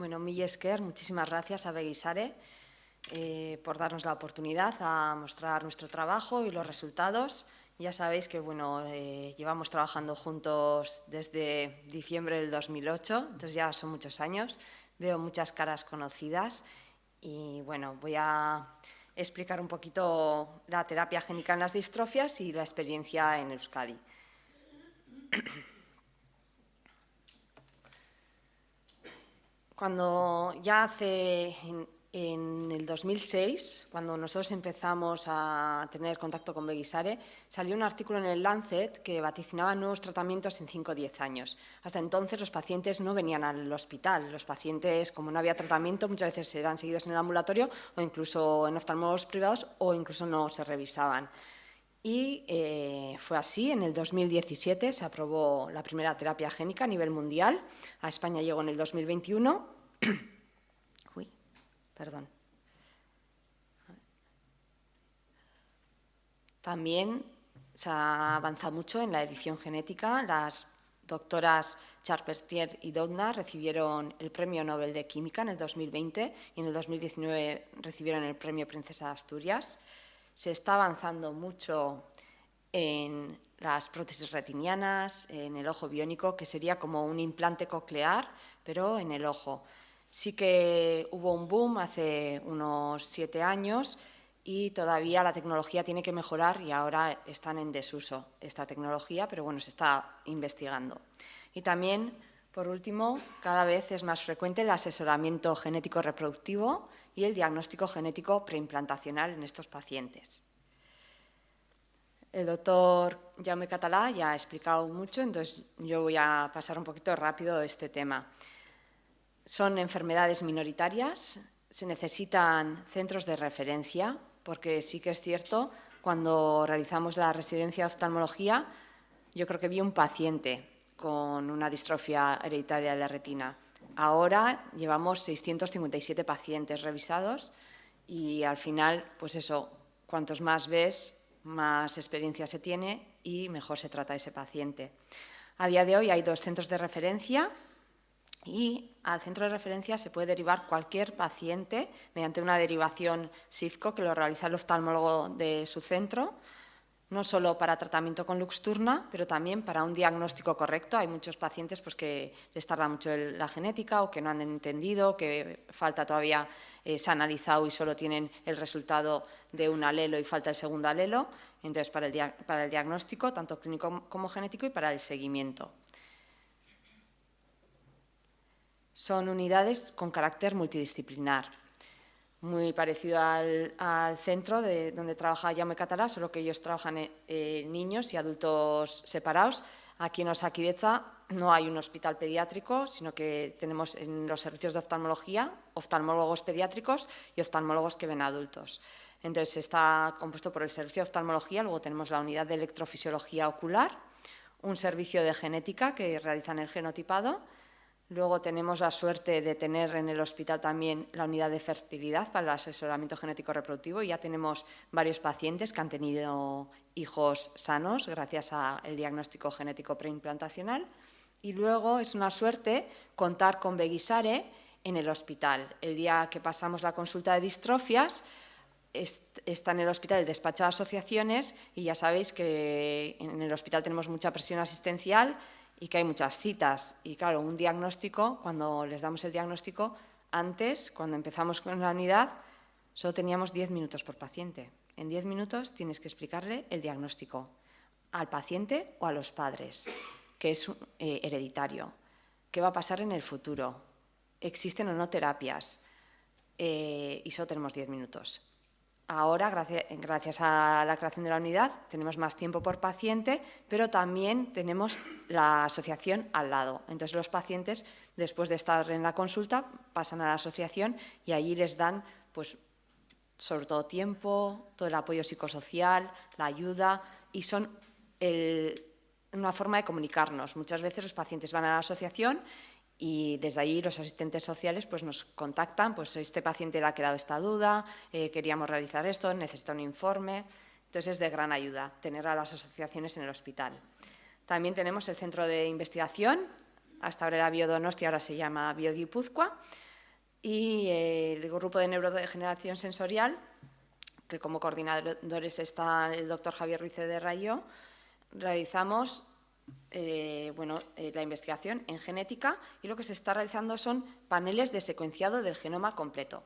Bueno, mila esker, muchísimas gracias a Begisare por darnos la oportunidad a mostrar nuestro trabajo y los resultados. Ya sabéis que llevamos trabajando juntos desde diciembre del 2008, entonces ya son muchos años. Veo muchas caras conocidas y voy a explicar un poquito la terapia génica en las distrofias y la experiencia en Euskadi. Cuando ya en el 2006, cuando nosotros empezamos a tener contacto con Begisare, salió un artículo en el Lancet que vaticinaba nuevos tratamientos en 5 o 10 años. Hasta entonces los pacientes no venían al hospital. Los pacientes, como no había tratamiento, muchas veces eran seguidos en el ambulatorio o incluso en oftalmólogos privados o incluso no se revisaban. Y fue así, en el 2017 se aprobó la primera terapia génica a nivel mundial. A España llegó en el 2021. También se ha avanzado mucho en la edición genética. Las doctoras Charpentier y Doudna recibieron el Premio Nobel de Química en el 2020 y en el 2019 recibieron el Premio Princesa de Asturias. Se está avanzando mucho en las prótesis retinianas, en el ojo biónico, que sería como un implante coclear, pero en el ojo. Sí que hubo un boom hace unos 7 años y todavía la tecnología tiene que mejorar y ahora están en desuso esta tecnología, pero se está investigando. Y también, por último, cada vez es más frecuente el asesoramiento genético reproductivo y el diagnóstico genético preimplantacional en estos pacientes. El doctor Jaume Català ya ha explicado mucho, entonces yo voy a pasar un poquito rápido este tema. Son enfermedades minoritarias, se necesitan centros de referencia, porque sí que es cierto, cuando realizamos la residencia de oftalmología, yo creo que vi un paciente con una distrofia hereditaria de la retina. Ahora llevamos 657 pacientes revisados y al final, pues eso, cuantos más ves, más experiencia se tiene y mejor se trata a ese paciente. A día de hoy hay 2 centros de referencia y al centro de referencia se puede derivar cualquier paciente mediante una derivación SIFCO que lo realiza el oftalmólogo de su centro, no solo para tratamiento con Luxturna, pero también para un diagnóstico correcto. Hay muchos pacientes que les tarda mucho la genética o que no han entendido, que falta todavía, se ha analizado y solo tienen el resultado de un alelo y falta el segundo alelo. Entonces, para el diagnóstico, tanto clínico como genético, y para el seguimiento. Son unidades con carácter multidisciplinar, muy parecido al centro donde trabaja Jaume Català, solo que ellos trabajan en niños y adultos separados. Aquí en Osakidetza no hay un hospital pediátrico, sino que tenemos en los servicios de oftalmología oftalmólogos pediátricos y oftalmólogos que ven adultos. Entonces está compuesto por el servicio de oftalmología, luego tenemos la unidad de electrofisiología ocular, un servicio de genética que realizan el genotipado. Luego tenemos la suerte de tener en el hospital también la unidad de fertilidad para el asesoramiento genético reproductivo. Ya tenemos varios pacientes que han tenido hijos sanos gracias al diagnóstico genético preimplantacional. Y luego es una suerte contar con Begisare en el hospital. El día que pasamos la consulta de distrofias, está en el hospital el despacho de asociaciones y ya sabéis que en el hospital tenemos mucha presión asistencial y que hay muchas citas. Y claro, un diagnóstico, cuando les damos el diagnóstico, antes, cuando empezamos con la unidad, solo teníamos 10 minutos por paciente. En 10 minutos tienes que explicarle el diagnóstico al paciente o a los padres, que es hereditario. ¿Qué va a pasar en el futuro? ¿Existen o no terapias? Y solo tenemos 10 minutos. Ahora, gracias a la creación de la unidad, tenemos más tiempo por paciente, pero también tenemos la asociación al lado. Entonces, los pacientes, después de estar en la consulta, pasan a la asociación y allí les dan, pues, sobre todo tiempo, todo el apoyo psicosocial, la ayuda, y son una forma de comunicarnos. Muchas veces los pacientes van a la asociación y desde allí los asistentes sociales pues, nos contactan, pues este paciente le ha quedado esta duda, queríamos realizar esto, necesita un informe. Entonces es de gran ayuda tener a las asociaciones en el hospital. También tenemos el centro de investigación, hasta ahora era Biodonosti, ahora se llama Bioguipúzcoa. y el grupo de neurodegeneración sensorial, que como coordinadores está el doctor Javier Ruiz de Rayo, realizamos la investigación en genética, y lo que se está realizando son paneles de secuenciado del genoma completo.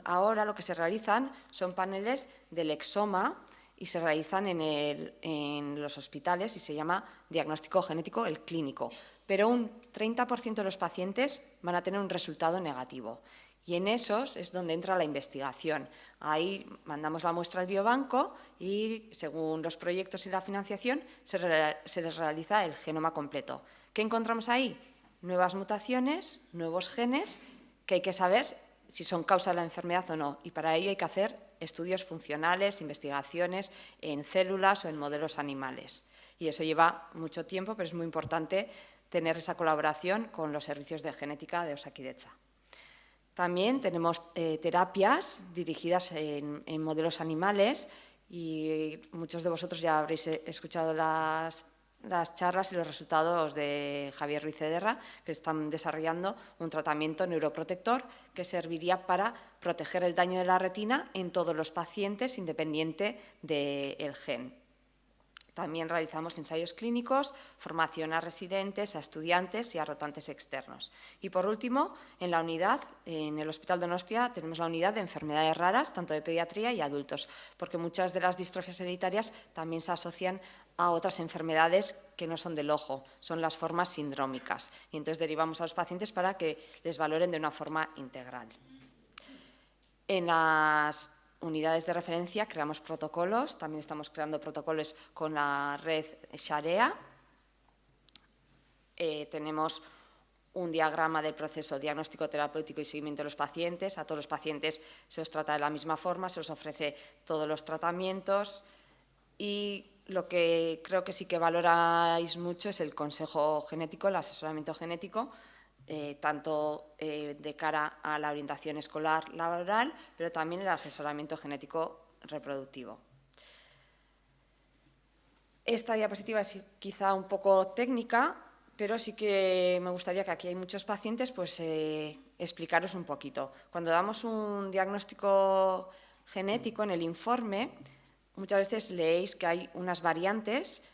Ahora lo que se realizan son paneles del exoma y se realizan en los hospitales y se llama diagnóstico genético el clínico, pero un 30% de los pacientes van a tener un resultado negativo. Y en esos es donde entra la investigación. Ahí mandamos la muestra al biobanco y, según los proyectos y la financiación, se les realiza el genoma completo. ¿Qué encontramos ahí? Nuevas mutaciones, nuevos genes, que hay que saber si son causa de la enfermedad o no. Y para ello hay que hacer estudios funcionales, investigaciones en células o en modelos animales. Y eso lleva mucho tiempo, pero es muy importante tener esa colaboración con los servicios de genética de Osakidetza. También tenemos terapias dirigidas en modelos animales, y muchos de vosotros ya habréis escuchado las charlas y los resultados de Javier Ruiz Ederra, que están desarrollando un tratamiento neuroprotector que serviría para proteger el daño de la retina en todos los pacientes, independiente del gen. También realizamos ensayos clínicos, formación a residentes, a estudiantes y a rotantes externos. Y por último, en la unidad, en el Hospital Donostia, tenemos la unidad de enfermedades raras, tanto de pediatría y adultos, porque muchas de las distrofias hereditarias también se asocian a otras enfermedades que no son del ojo, son las formas sindrómicas. Y entonces derivamos a los pacientes para que les valoren de una forma integral. En las unidades de referencia creamos protocolos, también estamos creando protocolos con la red Sharea. Tenemos un diagrama del proceso diagnóstico, terapéutico y seguimiento de los pacientes. A todos los pacientes se os trata de la misma forma, se os ofrece todos los tratamientos, y lo que creo que sí que valoráis mucho es el consejo genético, el asesoramiento genético, tanto de cara a la orientación escolar laboral, pero también el asesoramiento genético reproductivo. Esta diapositiva es quizá un poco técnica, pero sí que me gustaría, que aquí hay muchos pacientes, pues explicaros un poquito. Cuando damos un diagnóstico genético en el informe, muchas veces leéis que hay unas variantes.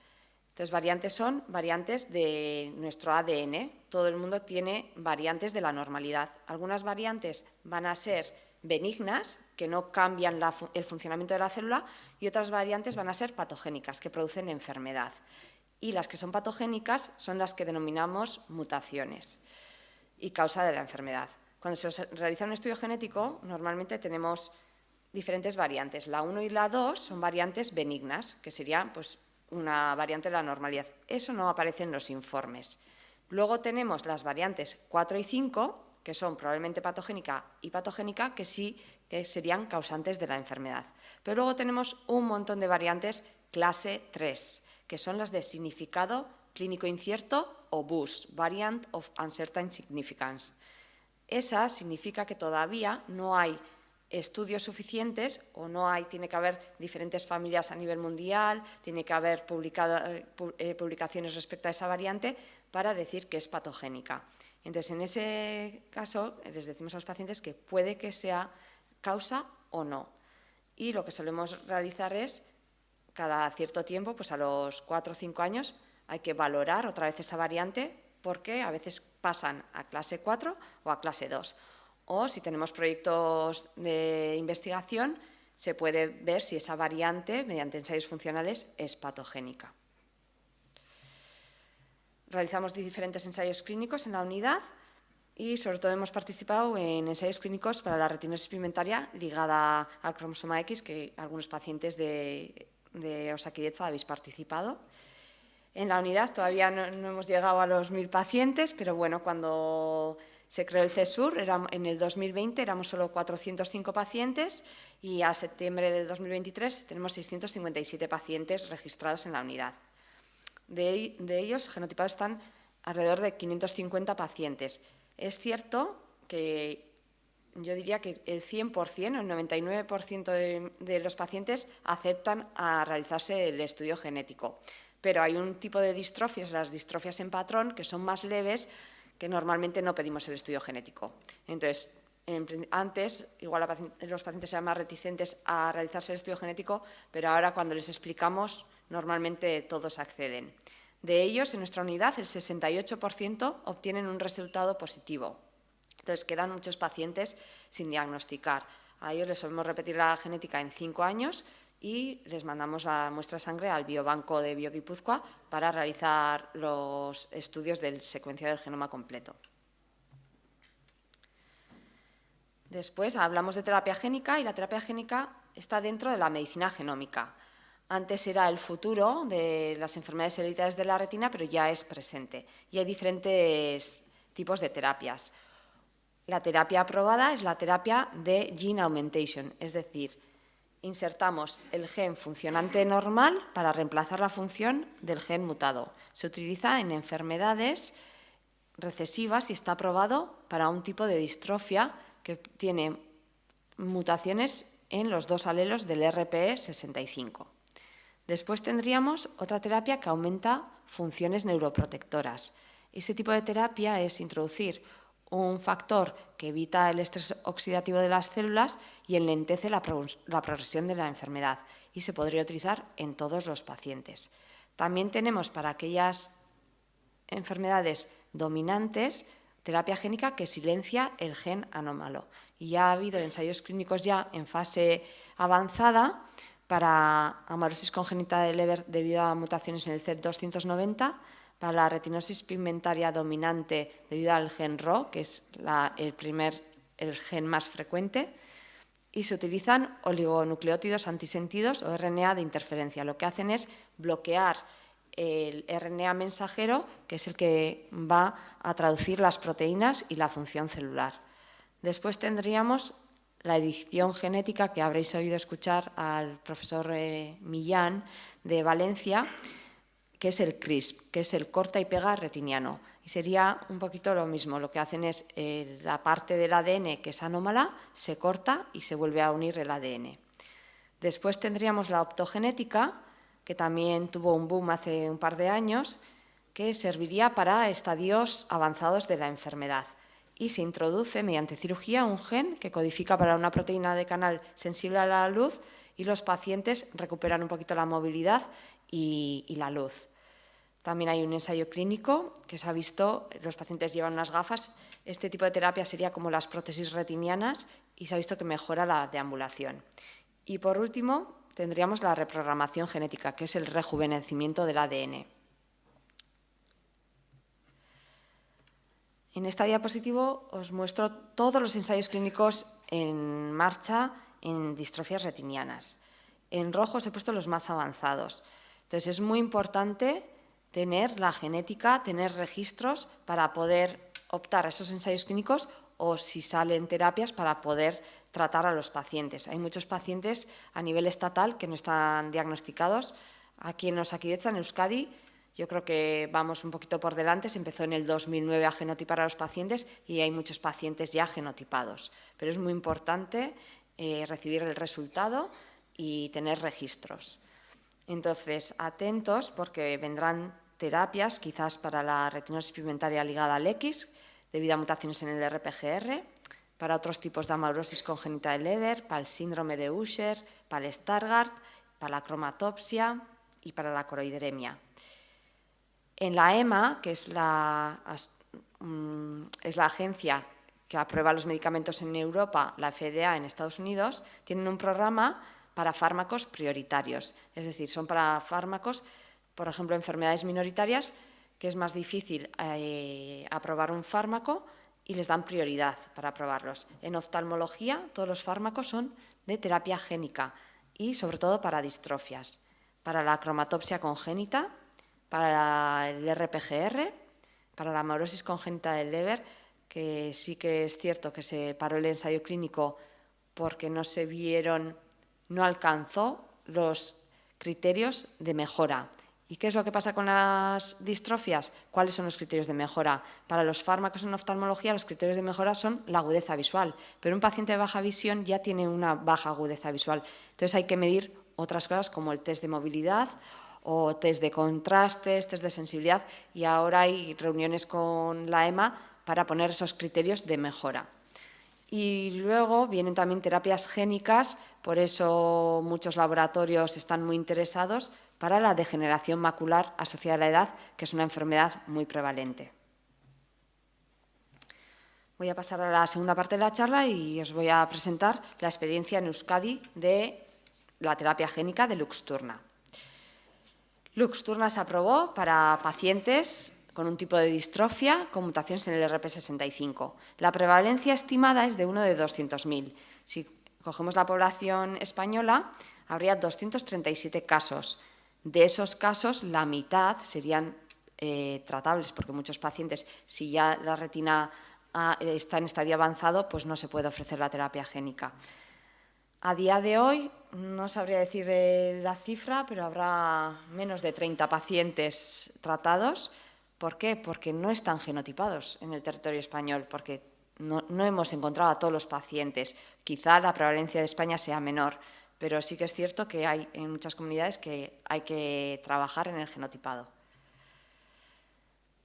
Entonces, variantes son variantes de nuestro ADN. Todo el mundo tiene variantes de la normalidad. Algunas variantes van a ser benignas, que no cambian el funcionamiento de la célula, y otras variantes van a ser patogénicas, que producen enfermedad. Y las que son patogénicas son las que denominamos mutaciones y causa de la enfermedad. Cuando se realiza un estudio genético, normalmente tenemos diferentes variantes. La 1 y la 2 son variantes benignas, que serían pues, una variante de la normalidad. Eso no aparece en los informes. Luego tenemos las variantes 4 y 5, que son probablemente patogénica y patogénica, que sí que serían causantes de la enfermedad. Pero luego tenemos un montón de variantes clase 3, que son las de significado clínico incierto o VUS, Variant of Uncertain Significance. Esa significa que todavía no hay estudios suficientes, o tiene que haber diferentes familias a nivel mundial, tiene que haber publicaciones respecto a esa variante para decir que es patogénica. Entonces, en ese caso, les decimos a los pacientes que puede que sea causa o no. Y lo que solemos realizar es, cada cierto tiempo, pues a los 4 o 5 años, hay que valorar otra vez esa variante, porque a veces pasan a clase 4 o a clase 2. O si tenemos proyectos de investigación, se puede ver si esa variante, mediante ensayos funcionales, es patogénica. Realizamos diferentes ensayos clínicos en la unidad y, sobre todo, hemos participado en ensayos clínicos para la retinosis pigmentaria ligada al cromosoma X, que algunos pacientes de Osakidetza habéis participado. En la unidad todavía no hemos llegado a los 1000 pacientes, pero bueno, cuando se creó el CESUR, en el 2020 éramos solo 405 pacientes, y a septiembre del 2023 tenemos 657 pacientes registrados en la unidad. De ellos, genotipados están alrededor de 550 pacientes. Es cierto que yo diría que el 100% o el 99% de los pacientes aceptan a realizarse el estudio genético, pero hay un tipo de distrofias, las distrofias en patrón, que son más leves, que normalmente no pedimos el estudio genético. Entonces, antes, igual los pacientes eran más reticentes a realizarse el estudio genético, pero ahora cuando les explicamos, normalmente todos acceden. De ellos, en nuestra unidad, el 68% obtienen un resultado positivo. Entonces, quedan muchos pacientes sin diagnosticar. A ellos les solemos repetir la genética en 5 años y les mandamos la muestra de sangre al Biobanco de Bioguipúzcoa para realizar los estudios del secuenciado del genoma completo. Después hablamos de terapia génica y la terapia génica está dentro de la medicina genómica. Antes era el futuro de las enfermedades hereditarias de la retina, pero ya es presente y hay diferentes tipos de terapias. La terapia aprobada es la terapia de gene augmentation, es decir, insertamos el gen funcionante normal para reemplazar la función del gen mutado. Se utiliza en enfermedades recesivas y está aprobado para un tipo de distrofia que tiene mutaciones en los 2 alelos del RPE65. Después tendríamos otra terapia que aumenta funciones neuroprotectoras. Este tipo de terapia es introducir un factor que evita el estrés oxidativo de las células y enlentece la progresión de la enfermedad y se podría utilizar en todos los pacientes. También tenemos para aquellas enfermedades dominantes terapia génica que silencia el gen anómalo. Y ya ha habido ensayos clínicos ya en fase avanzada para amaurosis congénita de Leber debido a mutaciones en el CEP290, para la retinosis pigmentaria dominante debido al gen RHO, que es el gen más frecuente, y se utilizan oligonucleótidos antisentidos o RNA de interferencia. Lo que hacen es bloquear el RNA mensajero, que es el que va a traducir las proteínas y la función celular. Después tendríamos la edición genética, que habréis oído escuchar al profesor Millán de Valencia, que es el CRISP, que es el corta y pega retiniano. Y sería un poquito lo mismo. Lo que hacen es la parte del ADN que es anómala, se corta y se vuelve a unir el ADN. Después tendríamos la optogenética, que también tuvo un boom hace un par de años, que serviría para estadios avanzados de la enfermedad. Y se introduce mediante cirugía un gen que codifica para una proteína de canal sensible a la luz y los pacientes recuperan un poquito la movilidad y la luz. También hay un ensayo clínico que se ha visto, los pacientes llevan unas gafas, este tipo de terapia sería como las prótesis retinianas y se ha visto que mejora la deambulación. Y por último, tendríamos la reprogramación genética, que es el rejuvenecimiento del ADN. En esta diapositiva os muestro todos los ensayos clínicos en marcha en distrofias retinianas. En rojo os he puesto los más avanzados. Entonces es muy importante tener la genética, tener registros para poder optar a esos ensayos clínicos o si salen terapias para poder tratar a los pacientes. Hay muchos pacientes a nivel estatal que no están diagnosticados. Aquí en Osakidetza, en Euskadi, yo creo que vamos un poquito por delante. Se empezó en el 2009 a genotipar a los pacientes y hay muchos pacientes ya genotipados. Pero es muy importante recibir el resultado y tener registros. Entonces, atentos porque vendrán terapias quizás para la retinosis pigmentaria ligada al X debido a mutaciones en el RPGR, para otros tipos de amaurosis congénita de Leber, para el síndrome de Usher, para el Stargardt, para la cromatopsia y para la coroideremia. En la EMA, que es la agencia que aprueba los medicamentos en Europa, la FDA en Estados Unidos, tienen un programa para fármacos prioritarios. Es decir, son para fármacos, por ejemplo, enfermedades minoritarias, que es más difícil aprobar un fármaco y les dan prioridad para aprobarlos. En oftalmología, todos los fármacos son de terapia génica y, sobre todo, para distrofias, para la cromatopsia congénita, para el RPGR, para la amaurosis congénita del Leber, que sí que es cierto que se paró el ensayo clínico porque no alcanzó los criterios de mejora. ¿Y qué es lo que pasa con las distrofias? ¿Cuáles son los criterios de mejora? Para los fármacos en oftalmología los criterios de mejora son la agudeza visual, pero un paciente de baja visión ya tiene una baja agudeza visual. Entonces hay que medir otras cosas como el test de movilidad o test de contrastes, test de sensibilidad, y ahora hay reuniones con la EMA para poner esos criterios de mejora. Y luego vienen también terapias génicas, por eso muchos laboratorios están muy interesados para la degeneración macular asociada a la edad, que es una enfermedad muy prevalente. Voy a pasar a la segunda parte de la charla y os voy a presentar la experiencia en Euskadi de la terapia génica de Luxturna. Luxturna se aprobó para pacientes con un tipo de distrofia con mutaciones en el RP65. La prevalencia estimada es de 1 de 200.000. Si cogemos la población española, habría 237 casos. De esos casos, la mitad serían tratables, porque muchos pacientes, si ya la retina está en estadio avanzado, pues no se puede ofrecer la terapia génica. A día de hoy, no sabría decir la cifra, pero habrá menos de 30 pacientes tratados. ¿Por qué? Porque no están genotipados en el territorio español, porque no hemos encontrado a todos los pacientes. Quizá la prevalencia de España sea menor, pero sí que es cierto que hay en muchas comunidades que hay que trabajar en el genotipado.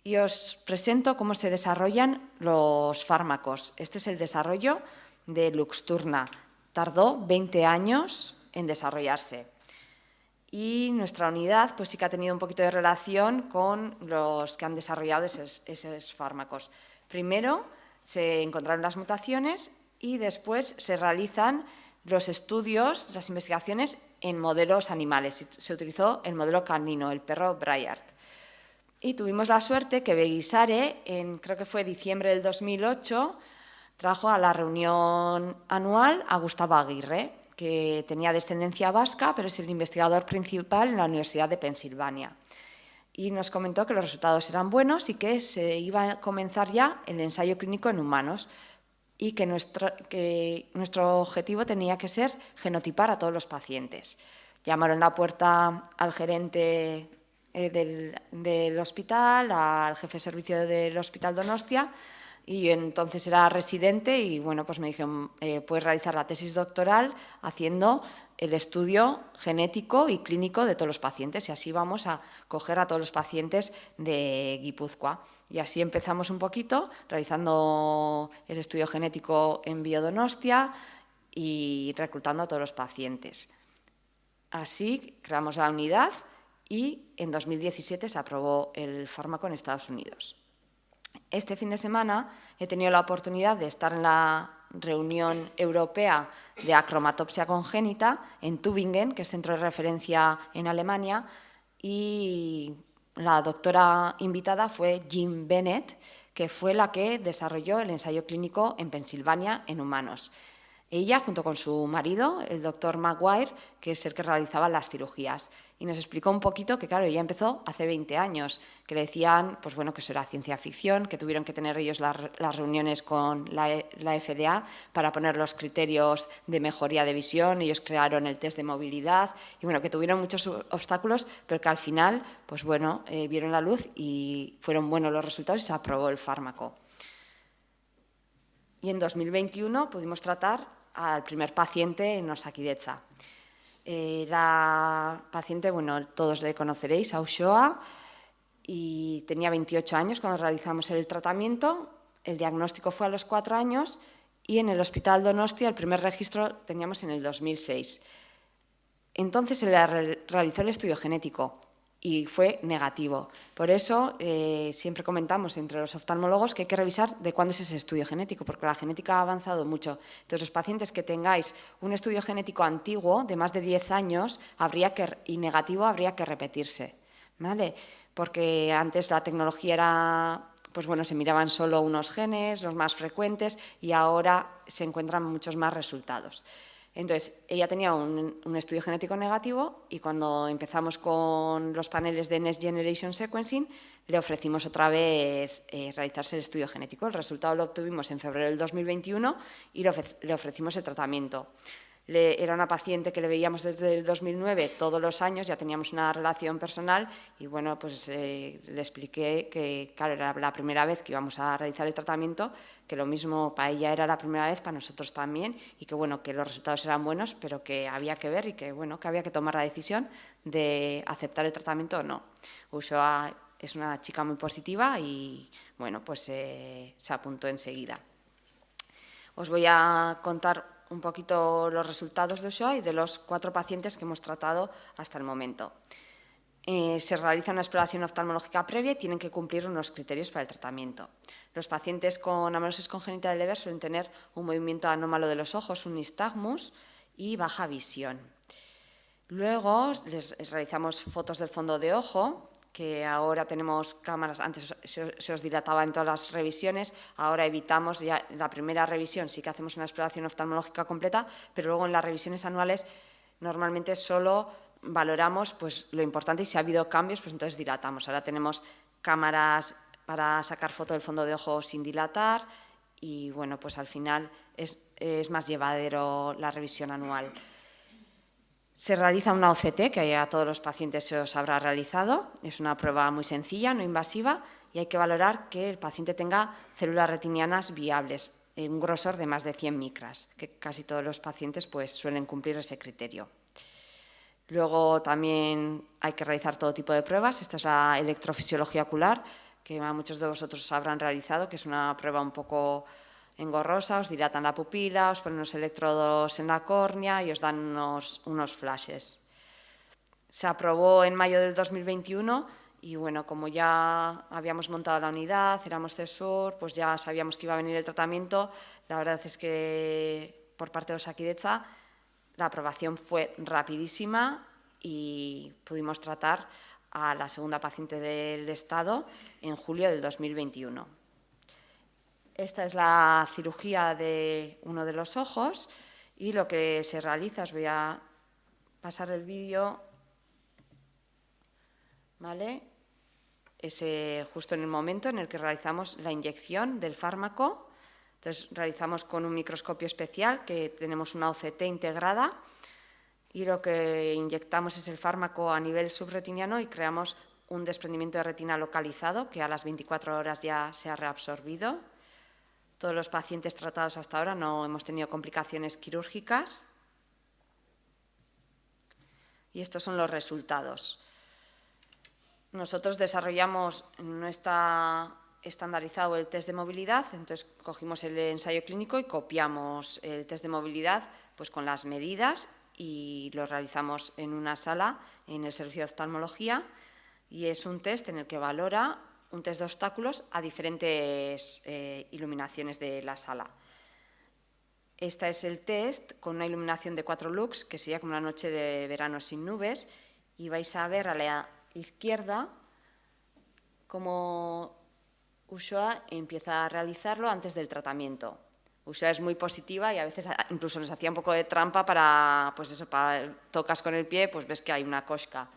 Y os presento cómo se desarrollan los fármacos. Este es el desarrollo de Luxturna. Tardó 20 años en desarrollarse. Y nuestra unidad pues sí que ha tenido un poquito de relación con los que han desarrollado esos fármacos. Primero se encontraron las mutaciones y después se realizan los estudios, las investigaciones en modelos animales. Se utilizó el modelo canino, el perro Braillard. Y tuvimos la suerte que Beguisare, creo que fue diciembre del 2008, trajo a la reunión anual a Gustavo Aguirre, que tenía descendencia vasca, pero es el investigador principal en la Universidad de Pensilvania. Y nos comentó que los resultados eran buenos y que se iba a comenzar ya el ensayo clínico en humanos y que nuestro objetivo tenía que ser genotipar a todos los pacientes. Llamaron a la puerta al gerente del hospital, al jefe de servicio del Hospital Donostia, y entonces era residente y bueno, pues me dijeron, puedes realizar la tesis doctoral haciendo el estudio genético y clínico de todos los pacientes, y así vamos a coger a todos los pacientes de Guipúzcoa. Y así empezamos un poquito realizando el estudio genético en Biodonostia y reclutando a todos los pacientes. Así creamos la unidad y en 2017 se aprobó el fármaco en Estados Unidos. Este fin de semana he tenido la oportunidad de estar en la reunión europea de acromatopsia congénita en Tübingen, que es centro de referencia en Alemania, y la doctora invitada fue Jean Bennett, que fue la que desarrolló el ensayo clínico en Pensilvania en humanos. Ella, junto con su marido, el doctor Maguire, que es el que realizaba las cirugías. Y nos explicó un poquito que, claro, ella empezó hace 20 años, que le decían pues bueno, que eso era ciencia ficción, que tuvieron que tener ellos las reuniones con la FDA para poner los criterios de mejoría de visión. Ellos crearon el test de movilidad y bueno, que tuvieron muchos obstáculos, pero que al final pues bueno, vieron la luz y fueron buenos los resultados y se aprobó el fármaco. Y en 2021 pudimos tratar al primer paciente en Osakidetza. La paciente, bueno, todos le conoceréis, Auxoa, y tenía 28 años cuando realizamos el tratamiento. El diagnóstico fue a los 4 años y en el Hospital Donostia el primer registro teníamos en el 2006. Entonces se le realizó el estudio genético y fue negativo. Por eso siempre comentamos entre los oftalmólogos que hay que revisar de cuándo es ese estudio genético, porque la genética ha avanzado mucho. Entonces, los pacientes que tengáis un estudio genético antiguo de más de 10 años y negativo habría que repetirse, ¿vale? Porque antes la tecnología era, pues bueno, se miraban solo unos genes, los más frecuentes, y ahora se encuentran muchos más resultados. Entonces, ella tenía un estudio genético negativo y cuando empezamos con los paneles de Next Generation Sequencing, le ofrecimos otra vez realizarse el estudio genético. El resultado lo obtuvimos en febrero del 2021 y le ofrecimos el tratamiento. Era una paciente que le veíamos desde el 2009 todos los años, ya teníamos una relación personal y bueno, pues le expliqué que claro, era la primera vez que íbamos a realizar el tratamiento, que lo mismo para ella era la primera vez, para nosotros también, y que bueno, que los resultados eran buenos, pero que había que ver y que bueno, que había que tomar la decisión de aceptar el tratamiento o no. Uxoa es una chica muy positiva y bueno, pues se apuntó enseguida. Os voy a contar un poquito los resultados de Ushoa y de los 4 pacientes que hemos tratado hasta el momento. Se realiza una exploración oftalmológica previa y tienen que cumplir unos criterios para el tratamiento. Los pacientes con amaurosis congénita de Leber suelen tener un movimiento anómalo de los ojos, un nistagmus y baja visión. Luego les realizamos fotos del fondo de ojo, que ahora tenemos cámaras, antes se os dilataba en todas las revisiones, ahora evitamos, ya en la primera revisión sí que hacemos una exploración oftalmológica completa, pero luego en las revisiones anuales normalmente solo valoramos pues, lo importante y si ha habido cambios, pues entonces dilatamos. Ahora tenemos cámaras para sacar foto del fondo de ojo sin dilatar y bueno, pues al final es más llevadero la revisión anual. Se realiza una OCT, que a todos los pacientes se os habrá realizado. Es una prueba muy sencilla, no invasiva, y hay que valorar que el paciente tenga células retinianas viables, un grosor de más de 100 micras, que casi todos los pacientes pues, suelen cumplir ese criterio. Luego también hay que realizar todo tipo de pruebas. Esta es la electrofisiología ocular, que a muchos de vosotros habrán realizado, que es una prueba un poco engorrosa, os dilatan la pupila, os ponen unos electrodos en la córnea y os dan unos flashes. Se aprobó en mayo del 2021 y bueno, como ya habíamos montado la unidad, éramos CESUR, pues ya sabíamos que iba a venir el tratamiento. La verdad es que por parte de Osakidetza la aprobación fue rapidísima y pudimos tratar a la segunda paciente del Estado en julio del 2021. Esta es la cirugía de uno de los ojos y lo que se realiza, os voy a pasar el vídeo, ¿vale? Es justo en el momento en el que realizamos la inyección del fármaco. Entonces realizamos con un microscopio especial que tenemos una OCT integrada y lo que inyectamos es el fármaco a nivel subretiniano y creamos un desprendimiento de retina localizado que a las 24 horas ya se ha reabsorbido. Todos los pacientes tratados hasta ahora no hemos tenido complicaciones quirúrgicas. Y estos son los resultados. Nosotros desarrollamos, no está estandarizado el test de movilidad, entonces cogimos el ensayo clínico y copiamos el test de movilidad pues, con las medidas y lo realizamos en una sala en el servicio de oftalmología y es un test en el que valora un test de obstáculos a diferentes iluminaciones de la sala. Este es el test con una iluminación de 4 lux, que sería como una noche de verano sin nubes, y vais a ver a la izquierda cómo Ushoa empieza a realizarlo antes del tratamiento. Ushoa es muy positiva y a veces incluso nos hacía un poco de trampa para, pues eso, tocas con el pie, pues ves que hay una cosca.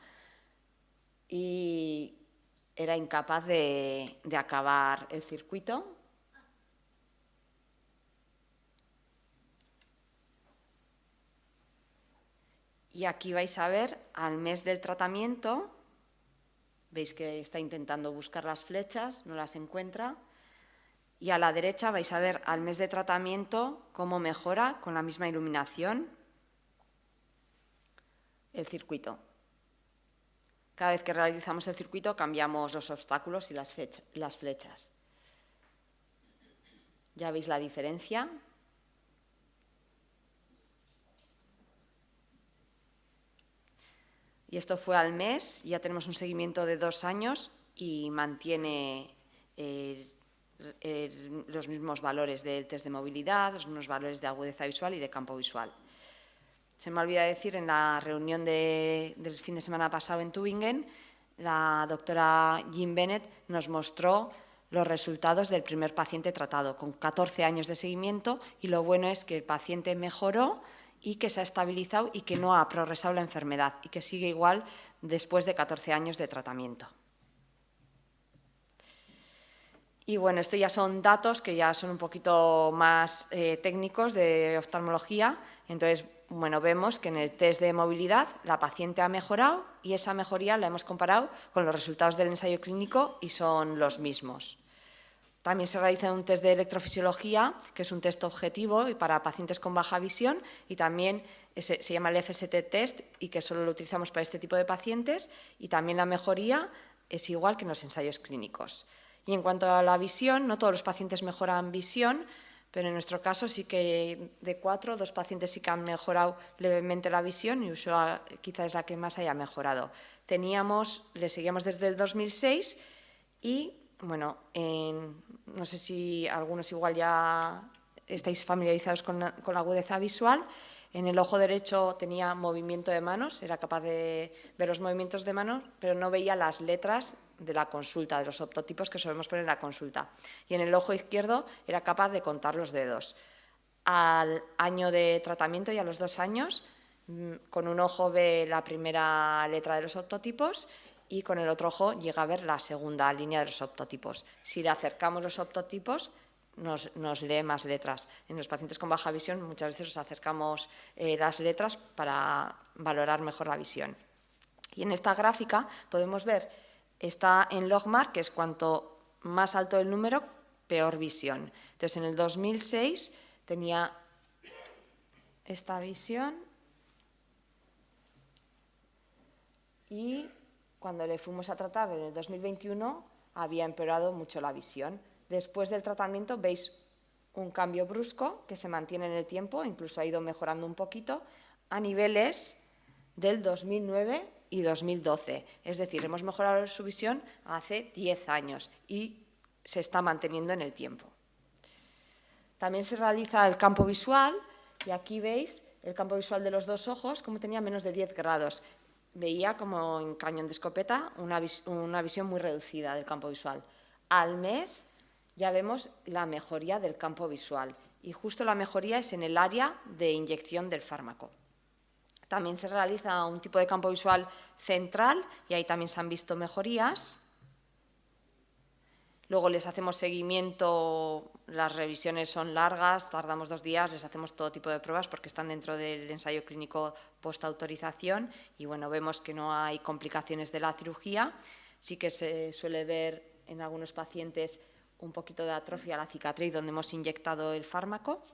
Y era incapaz de acabar el circuito. Y aquí vais a ver al mes del tratamiento, veis que está intentando buscar las flechas, no las encuentra. Y a la derecha vais a ver al mes de tratamiento cómo mejora con la misma iluminación el circuito. Cada vez que realizamos el circuito cambiamos los obstáculos y las flechas. ¿Ya veis la diferencia? Y esto fue al mes, ya tenemos un seguimiento de 2 años y mantiene los mismos valores del test de movilidad, los mismos valores de agudeza visual y de campo visual. Se me olvida decir, en la reunión del fin de semana pasado en Tübingen, la doctora Jean Bennett nos mostró los resultados del primer paciente tratado, con 14 años de seguimiento, y lo bueno es que el paciente mejoró y que se ha estabilizado y que no ha progresado la enfermedad y que sigue igual después de 14 años de tratamiento. Y bueno, esto ya son datos que ya son un poquito más técnicos de oftalmología. Entonces, bueno, vemos que en el test de movilidad la paciente ha mejorado y esa mejoría la hemos comparado con los resultados del ensayo clínico y son los mismos. También se realiza un test de electrofisiología, que es un test objetivo y para pacientes con baja visión, y también se llama el FST test y que solo lo utilizamos para este tipo de pacientes, y también la mejoría es igual que en los ensayos clínicos. Y en cuanto a la visión, no todos los pacientes mejoran visión, pero en nuestro caso sí que de 4, 2 pacientes sí que han mejorado levemente la visión y Ursula quizá es la que más haya mejorado. Le seguíamos desde el 2006 y, bueno, no sé si algunos igual ya estáis familiarizados con la agudeza visual. En el ojo derecho tenía movimiento de manos, era capaz de ver los movimientos de manos, pero no veía las letras de la consulta, de los optotipos que solemos poner en la consulta. Y en el ojo izquierdo era capaz de contar los dedos. Al año de tratamiento y a los 2 años, con un ojo ve la primera letra de los optotipos y con el otro ojo llega a ver la segunda línea de los optotipos. Si le acercamos los optotipos, nos lee más letras. En los pacientes con baja visión muchas veces os acercamos las letras para valorar mejor la visión. Y en esta gráfica podemos ver, está en logmark, que es cuanto más alto el número, peor visión. Entonces en el 2006 tenía esta visión y cuando le fuimos a tratar en el 2021 había empeorado mucho la visión. Después del tratamiento veis un cambio brusco que se mantiene en el tiempo, incluso ha ido mejorando un poquito, a niveles del 2009 y 2012. Es decir, hemos mejorado su visión hace 10 años y se está manteniendo en el tiempo. También se realiza el campo visual y aquí veis el campo visual de los 2 ojos, como tenía menos de 10 grados. Veía como en cañón de escopeta una visión muy reducida del campo visual. Al mes ya vemos la mejoría del campo visual y justo la mejoría es en el área de inyección del fármaco. También se realiza un tipo de campo visual central y ahí también se han visto mejorías. Luego les hacemos seguimiento, las revisiones son largas, tardamos 2 días, les hacemos todo tipo de pruebas porque están dentro del ensayo clínico postautorización y bueno, vemos que no hay complicaciones de la cirugía. Sí que se suele ver en algunos pacientes un poquito de atrofia a la cicatriz donde hemos inyectado el fármaco.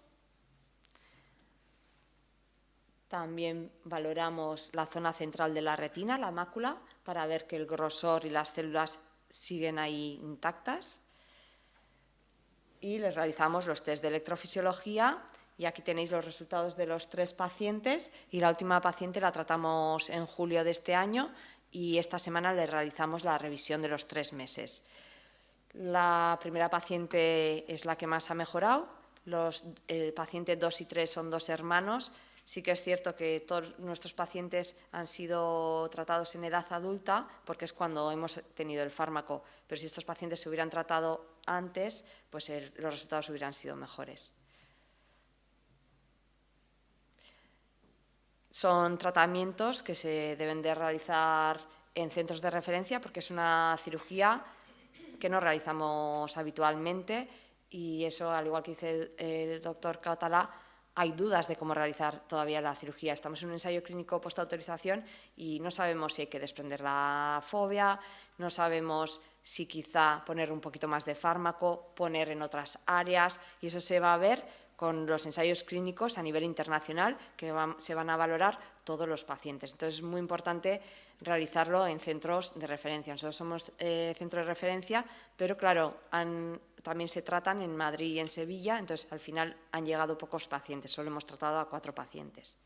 También valoramos la zona central de la retina, la mácula, para ver que el grosor y las células siguen ahí intactas. Y les realizamos los test de electrofisiología y aquí tenéis los resultados de los 3 pacientes y la última paciente la tratamos en julio de este año y esta semana le realizamos la revisión de los 3 meses. La primera paciente es la que más ha mejorado, el paciente 2 y 3 son 2 hermanos. Sí que es cierto que todos nuestros pacientes han sido tratados en edad adulta porque es cuando hemos tenido el fármaco, pero si estos pacientes se hubieran tratado antes, pues los resultados hubieran sido mejores. Son tratamientos que se deben de realizar en centros de referencia porque es una cirugía que no realizamos habitualmente y eso, al igual que dice el doctor Catalá, hay dudas de cómo realizar todavía la cirugía. Estamos en un ensayo clínico postautorización y no sabemos si hay que desprender la fobia, no sabemos si quizá poner un poquito más de fármaco, poner en otras áreas y eso se va a ver con los ensayos clínicos a nivel internacional que se van a valorar todos los pacientes. Entonces es muy importante realizarlo en centros de referencia. Nosotros somos centro de referencia, pero claro, también se tratan en Madrid y en Sevilla, entonces al final han llegado pocos pacientes, solo hemos tratado a 4 pacientes.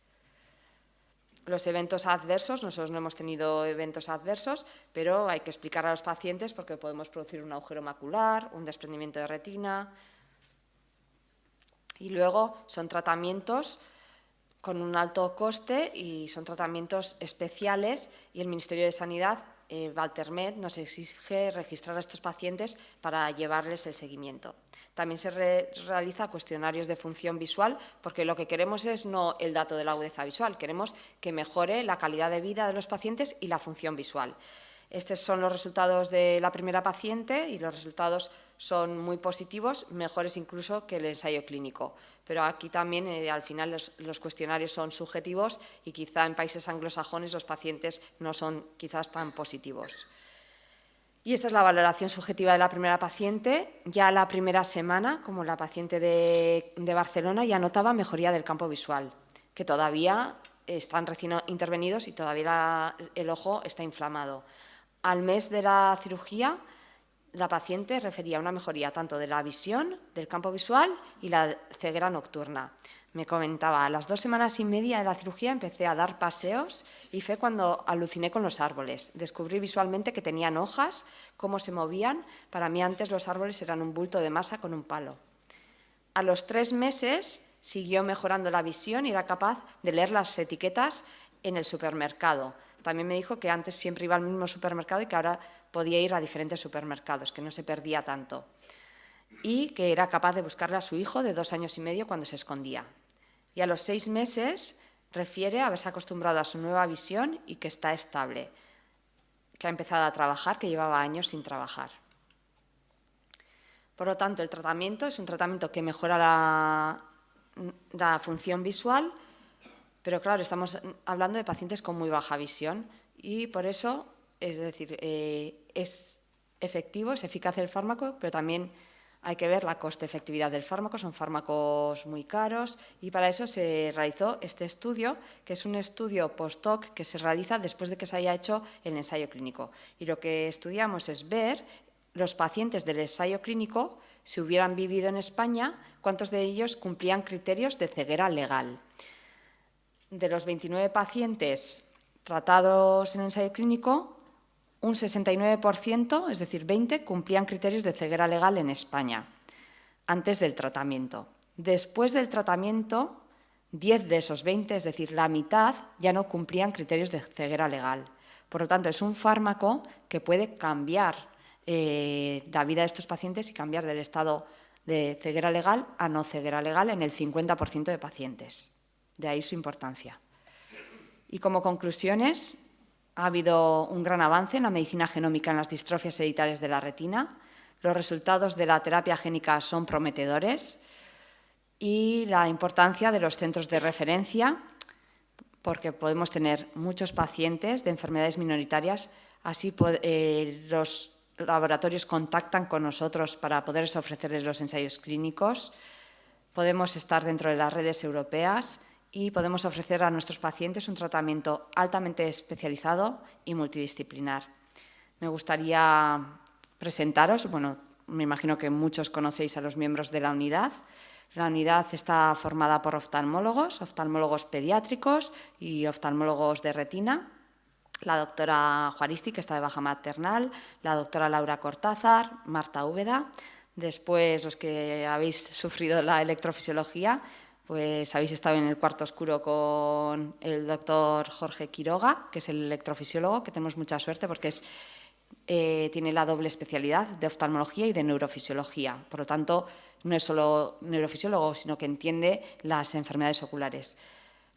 Los eventos adversos, nosotros no hemos tenido eventos adversos, pero hay que explicar a los pacientes porque podemos producir un agujero macular, un desprendimiento de retina. Y luego son tratamientos con un alto coste y son tratamientos especiales y el Ministerio de Sanidad, Valtermed, nos exige registrar a estos pacientes para llevarles el seguimiento. También se realiza cuestionarios de función visual porque lo que queremos es no el dato de la agudeza visual, queremos que mejore la calidad de vida de los pacientes y la función visual. Estos son los resultados de la primera paciente y los resultados son muy positivos, mejores incluso que el ensayo clínico. Pero aquí también al final los cuestionarios son subjetivos y quizá en países anglosajones los pacientes no son quizás tan positivos. Y esta es la valoración subjetiva de la primera paciente. Ya la primera semana, como la paciente de Barcelona, ya notaba mejoría del campo visual, que todavía están recién intervenidos y todavía el ojo está inflamado. Al mes de la cirugía, la paciente refería una mejoría tanto de la visión, del campo visual y la ceguera nocturna. Me comentaba, a las 2 semanas y media de la cirugía empecé a dar paseos y fue cuando aluciné con los árboles. Descubrí visualmente que tenían hojas, cómo se movían. Para mí antes los árboles eran un bulto de masa con un palo. A los 3 meses siguió mejorando la visión y era capaz de leer las etiquetas en el supermercado. También me dijo que antes siempre iba al mismo supermercado y que ahora podía ir a diferentes supermercados, que no se perdía tanto. Y que era capaz de buscarle a su hijo de 2 años y medio cuando se escondía. Y a los 6 meses refiere haberse acostumbrado a su nueva visión y que está estable, que ha empezado a trabajar, que llevaba años sin trabajar. Por lo tanto, el tratamiento es un tratamiento que mejora la función visual, pero claro, estamos hablando de pacientes con muy baja visión y por eso, es decir, es efectivo, es eficaz el fármaco, pero también hay que ver la coste-efectividad del fármaco, son fármacos muy caros y para eso se realizó este estudio, que es un estudio post-hoc que se realiza después de que se haya hecho el ensayo clínico. Y lo que estudiamos es ver los pacientes del ensayo clínico, si hubieran vivido en España, cuántos de ellos cumplían criterios de ceguera legal. De los 29 pacientes tratados en ensayo clínico, un 69%, es decir, 20, cumplían criterios de ceguera legal en España, antes del tratamiento. Después del tratamiento, 10 de esos 20, es decir, la mitad, ya no cumplían criterios de ceguera legal. Por lo tanto, es un fármaco que puede cambiar la vida de estos pacientes y cambiar del estado de ceguera legal a no ceguera legal en el 50% de pacientes. De ahí su importancia. Y como conclusiones, ha habido un gran avance en la medicina genómica en las distrofias hereditarias de la retina. Los resultados de la terapia génica son prometedores y la importancia de los centros de referencia, porque podemos tener muchos pacientes de enfermedades minoritarias, así los laboratorios contactan con nosotros para poder ofrecerles los ensayos clínicos, podemos estar dentro de las redes europeas y podemos ofrecer a nuestros pacientes un tratamiento altamente especializado y multidisciplinar. Me gustaría presentaros, bueno, me imagino que muchos conocéis a los miembros de la unidad. La unidad está formada por oftalmólogos pediátricos y oftalmólogos de retina. La doctora Juaristi, que está de baja maternal, la doctora Laura Cortázar, Marta Úbeda. Después, los que habéis sufrido la electrofisiología, pues habéis estado en el cuarto oscuro con el doctor Jorge Quiroga, que es el electrofisiólogo, que tenemos mucha suerte porque tiene la doble especialidad de oftalmología y de neurofisiología. Por lo tanto, no es solo neurofisiólogo, sino que entiende las enfermedades oculares.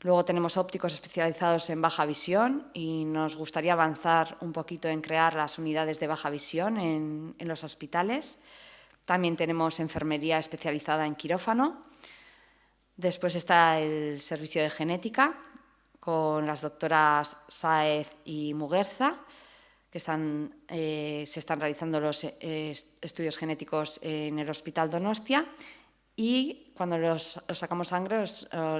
Luego tenemos ópticos especializados en baja visión y nos gustaría avanzar un poquito en crear las unidades de baja visión en los hospitales. También tenemos enfermería especializada en quirófano. Después está el servicio de genética con las doctoras Sáez y Muguerza, que se están realizando los estudios genéticos en el Hospital Donostia. Y cuando os sacamos sangre,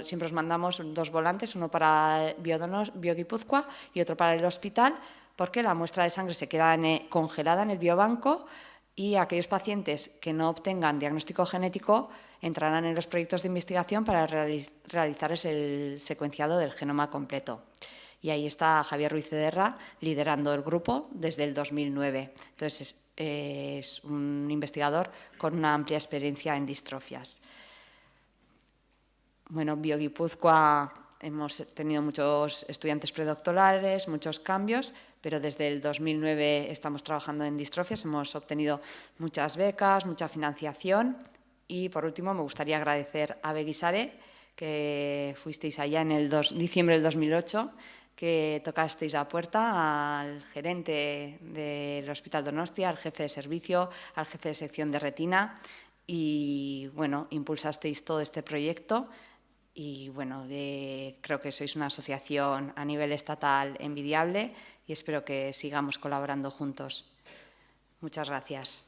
siempre os mandamos 2 volantes, uno para Bioguipúzcoa y otro para el hospital, porque la muestra de sangre se queda congelada en el biobanco y aquellos pacientes que no obtengan diagnóstico genético entrarán en los proyectos de investigación para realizar el secuenciado del genoma completo. Y ahí está Javier Ruiz Cederra liderando el grupo desde el 2009. Entonces, es un investigador con una amplia experiencia en distrofias. Bueno, Bioguipúzcoa hemos tenido muchos estudiantes predoctorales, muchos cambios, pero desde el 2009 estamos trabajando en distrofias, hemos obtenido muchas becas, mucha financiación. Y, por último, me gustaría agradecer a Beguisare, que fuisteis allá en diciembre del 2008, que tocasteis la puerta al gerente del Hospital Donostia, al jefe de servicio, al jefe de sección de retina y, bueno, impulsasteis todo este proyecto y, bueno, creo que sois una asociación a nivel estatal envidiable y espero que sigamos colaborando juntos. Muchas gracias.